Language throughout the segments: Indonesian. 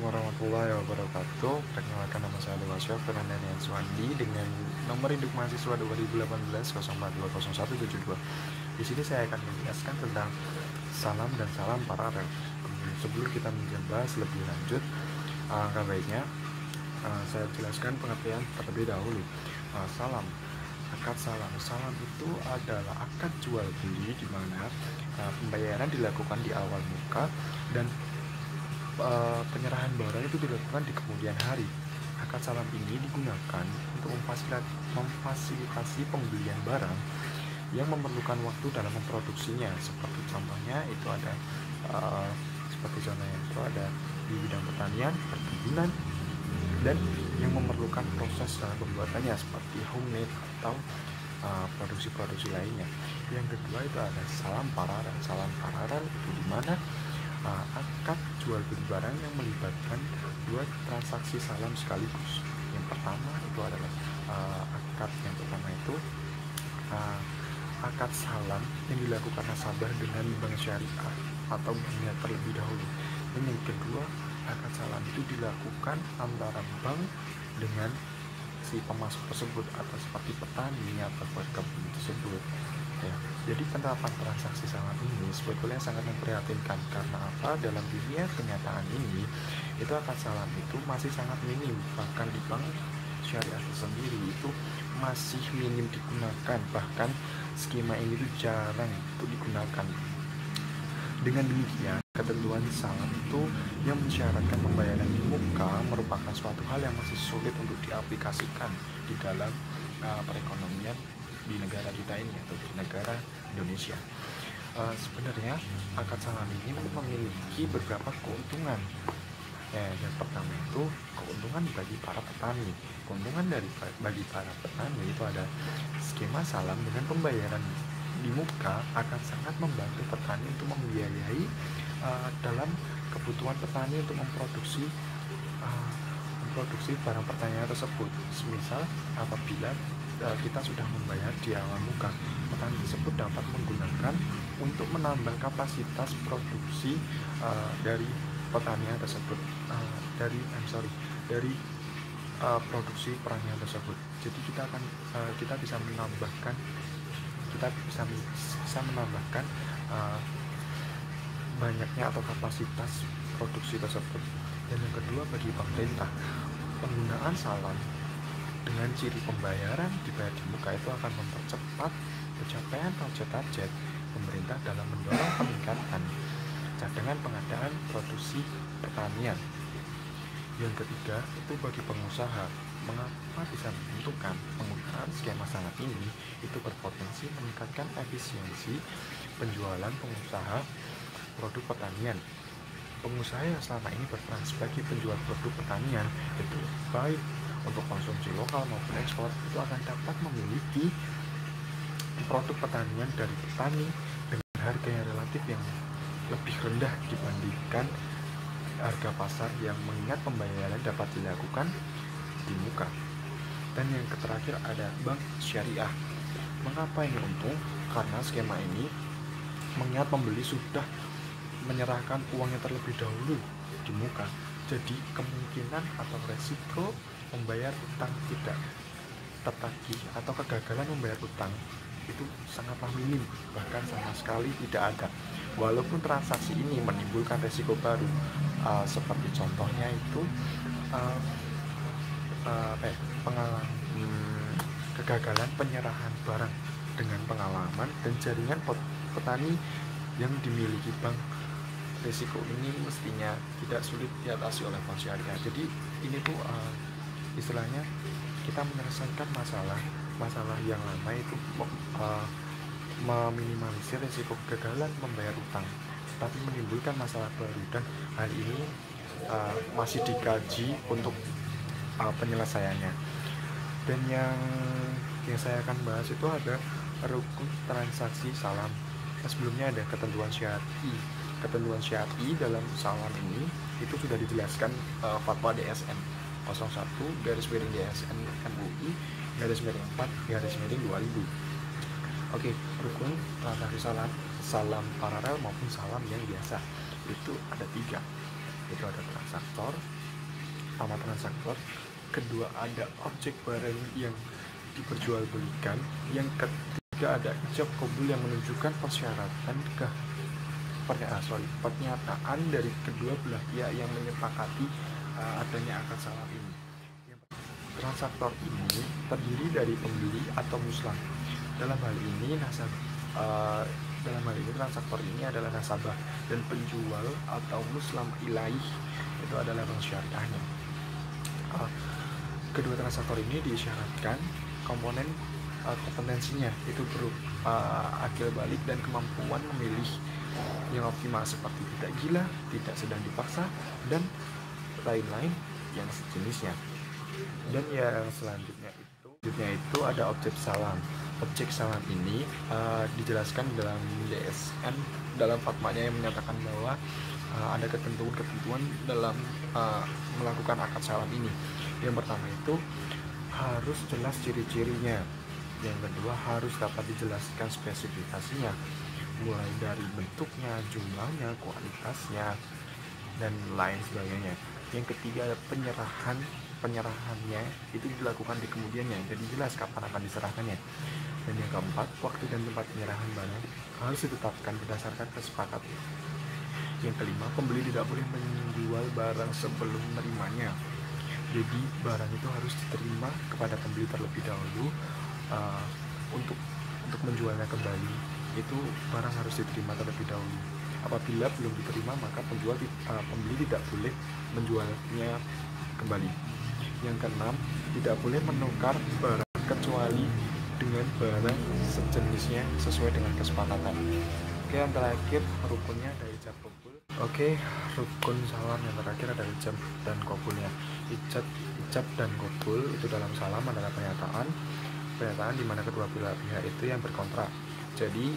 Assalamualaikum warahmatullahi wabarakatuh. Perkenalkan, nama saya Dewa Syafir Andanian Suwandi dengan nomor induk mahasiswa 2018 04201772. Di sini saya akan menjelaskan tentang salam dan salam paralel. Sebelum kita mencoba lebih lanjut, alangkah baiknya saya jelaskan pengertian terlebih dahulu. Salam, akad salam. Salam itu adalah akad jual beli di mana pembayaran dilakukan di awal muka dan penyerahan barang itu dilakukan di kemudian hari. Akad salam ini digunakan untuk memfasilitasi pembelian barang yang memerlukan waktu dalam memproduksinya. Seperti contohnya itu ada di bidang pertanian, perkebunan, dan yang memerlukan proses dalam pembuatannya seperti homemade atau produksi-produksi lainnya. Yang kedua itu ada salam paralel. Salam paralel itu di mana akad jual beli barang yang melibatkan dua transaksi salam sekaligus. Yang pertama itu adalah akad salam yang dilakukan nasabah dengan bank syariah atau banknya terlebih dahulu. Dan yang kedua, akad salam itu dilakukan antara bank dengan si pemasok tersebut atau seperti petani atau perkebunan tersebut. Ya, jadi penerapan transaksi salam ini sebetulnya sangat memprihatinkan karena apa? Dalam dunia kenyataan ini, itu akad salam itu masih sangat minim, bahkan di bank syariah sendiri itu masih minim digunakan, bahkan skema ini tuh jarang untuk digunakan. Dengan demikian, ketentuan salam itu yang mensyaratkan pembayaran di muka merupakan suatu hal yang masih sulit untuk diaplikasikan di dalam perekonomian di negara kita ini atau di negara Indonesia. Sebenarnya akad salam ini memiliki beberapa keuntungan. Yang pertama itu keuntungan bagi para petani. Keuntungan bagi para petani itu ada skema salam dengan pembayaran di muka akan sangat membantu petani untuk membiayai dalam kebutuhan petani untuk memproduksi barang pertanian tersebut. Semisal apabila kita sudah membayar di awal muka, petani tersebut dapat menggunakan untuk menambah kapasitas produksi dari pertanian tersebut, dari produksi pertanian tersebut. Jadi kita bisa menambahkan banyaknya atau kapasitas produksi tersebut. Dan yang kedua, bagi pemerintah, penggunaan salam dengan ciri pembayaran dibayar di muka itu akan mempercepat pencapaian target pemerintah dalam mendorong peningkatan cadangan pengadaan produksi pertanian. Yang ketiga, itu bagi pengusaha. Mengapa bisa menentukan penggunaan skema salam ini itu berpotensi meningkatkan efisiensi penjualan pengusaha produk pertanian. Pengusaha yang selama ini berperan sebagai penjual produk pertanian itu baik untuk konsumsi lokal maupun ekspor itu akan dapat memiliki produk pertanian dari petani dengan harga yang relatif yang lebih rendah dibandingkan harga pasar yang mengingat pembayaran dapat dilakukan di muka. Dan yang terakhir ada bank syariah. Mengapa ini untung? Karena skema ini mengingat pembeli sudah menyerahkan uangnya terlebih dahulu di muka. Jadi kemungkinan atau resiko membayar utang tidak tertagih atau kegagalan membayar utang itu sangatlah minim, bahkan sama sekali tidak ada. Walaupun transaksi ini menimbulkan resiko baru, seperti contohnya itu kegagalan penyerahan barang dengan pengalaman dan jaringan petani yang dimiliki bank. Risiko ini mestinya tidak sulit diatasi oleh bank syariah. Jadi ini tuh istilahnya kita menyelesaikan masalah yang lama itu meminimalisir risiko kegagalan membayar utang, tapi menimbulkan masalah baru, dan hal ini masih dikaji untuk penyelesaiannya. Dan yang saya akan bahas itu ada rukun transaksi salam. Sebelumnya ada ketentuan syar'i. Ketentuan syar'i dalam salam ini itu sudah dijelaskan fatwa DSN 01/DSN MUI /4/2000. Oke, rukun transaksi salam paralel maupun salam yang biasa itu ada 3. Itu ada transaktor, pertama transaktor, kedua ada objek barang yang diperjualbelikan, yang ketiga ada ijab qabul yang menunjukkan persyaratan pernyataan dari kedua belah pihak yang menyepakati adanya akad salam ini. Transaktor ini terdiri dari pembeli atau muslim. Dalam hal ini transaktor ini adalah nasabah, dan penjual atau muslim ilaih itu adalah bank syariahnya. Kedua transaktor ini diisyaratkan komponen kompetensinya itu berupa akil balik dan kemampuan memilih yang optimal seperti tidak gila, tidak sedang dipaksa, dan lain-lain yang sejenisnya. Dan yang selanjutnya itu ada objek salam. Objek salam ini dijelaskan dalam DSN dalam fatwanya yang menyatakan bahwa ada ketentuan dalam melakukan akad salam ini. Yang pertama itu harus jelas ciri-cirinya. Yang kedua harus dapat dijelaskan spesifikasinya, mulai dari bentuknya, jumlahnya, kualitasnya, dan lain sebagainya. Yang ketiga ada penyerahannya itu dilakukan di kemudiannya, jadi jelas kapan akan diserahkannya. Dan yang keempat, waktu dan tempat penyerahan barang harus ditetapkan berdasarkan kesepakatan. Yang kelima, pembeli tidak boleh menjual barang sebelum menerimanya, jadi barang itu harus diterima kepada pembeli terlebih dahulu. Untuk menjualnya kembali itu barang harus diterima terlebih dahulu. Apabila belum diterima, maka pembeli tidak boleh menjualnya kembali. Yang keenam, tidak boleh menukar barang kecuali dengan barang sejenisnya sesuai dengan kesepakatan. Oke, yang terakhir rukunnya ada ijab qabul. Oke, rukun salam yang terakhir ada ijab dan qabulnya. Ijab dan qabul itu dalam salam adalah pernyataan di mana kedua belah pihak itu yang berkontrak. Jadi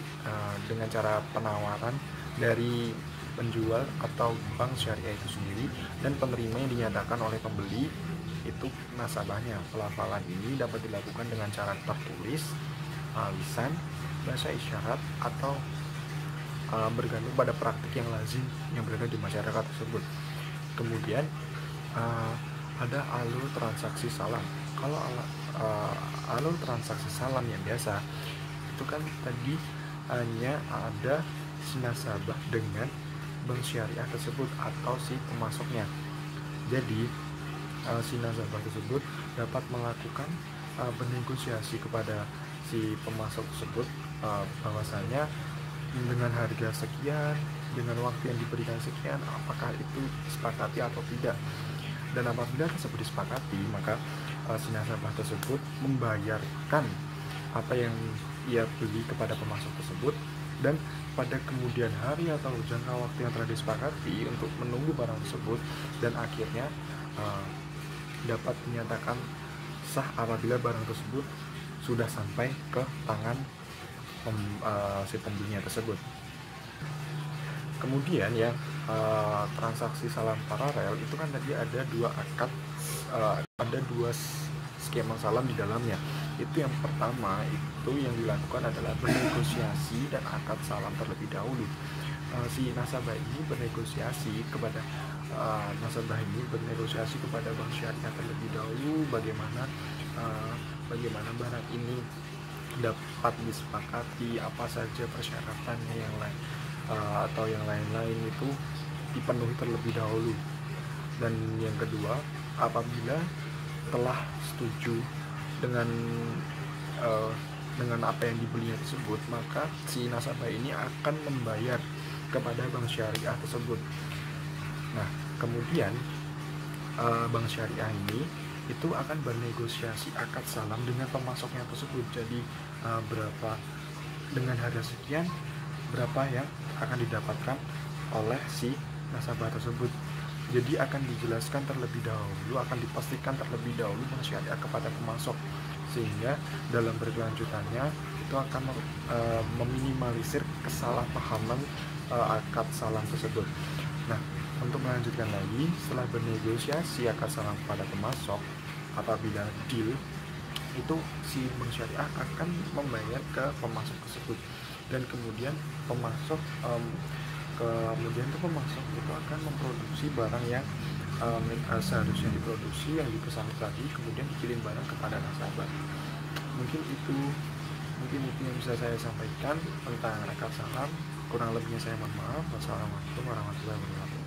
dengan cara penawaran dari penjual atau bank syariah itu sendiri, dan penerima yang dinyatakan oleh pembeli itu nasabahnya. Pelafalan ini dapat dilakukan dengan cara tertulis, lisan, bahasa isyarat, atau bergantung pada praktik yang lazim yang berada di masyarakat tersebut. Kemudian ada alur transaksi salam. Kalau alur transaksi salam yang biasa itu kan tadi hanya ada si nasabah dengan bank syariah tersebut atau si pemasoknya. Jadi si nasabah tersebut dapat melakukan bernegosiasi kepada si pemasok tersebut bahwasanya dengan harga sekian, dengan waktu yang diberikan sekian, apakah itu disepakati atau tidak. Dan apabila tersebut disepakati, maka si nasabah tersebut membayarkan apa yang ia beli kepada pemasok tersebut, dan pada kemudian hari atau jangka waktu yang telah disepakati untuk menunggu barang tersebut, dan akhirnya dapat dinyatakan sah apabila barang tersebut sudah sampai ke tangan si pembelinya tersebut. Kemudian ya transaksi salam paralel itu kan tadi ada dua akad, ada dua skema salam di dalamnya. Itu yang pertama itu yang dilakukan adalah bernegosiasi dan akad salam terlebih dahulu. Si nasabah ini bernegosiasi kepada bank syariah terlebih dahulu bagaimana barang ini dapat disepakati, apa saja persyaratannya yang lain atau yang lain-lain itu dipenuhi terlebih dahulu. Dan yang kedua, apabila telah setuju dengan apa yang dibelinya tersebut, maka si nasabah ini akan membayar kepada bank syariah tersebut. Nah, kemudian bank syariah ini itu akan bernegosiasi akad salam dengan pemasoknya tersebut. Jadi berapa dengan harga sekian, berapa yang akan didapatkan oleh si nasabah tersebut. Jadi akan dijelaskan terlebih dahulu, akan dipastikan terlebih dahulu bank syariah kepada pemasok, sehingga dalam berkelanjutannya itu akan meminimalisir kesalahpahaman akad salam tersebut. Nah, untuk melanjutkan lagi, setelah bernegosiasi akad salam kepada pemasok, apabila deal itu si bank syariah akan membayar ke pemasok tersebut, dan kemudian pemasok itu akan memproduksi barang yang seharusnya diproduksi yang dipesan tadi, kemudian dikirim barang kepada nasabah. Mungkin itu yang bisa saya sampaikan tentang rekap salam. Kurang lebihnya saya mohon maaf. Wassalamualaikum warahmatullahi wabarakatuh.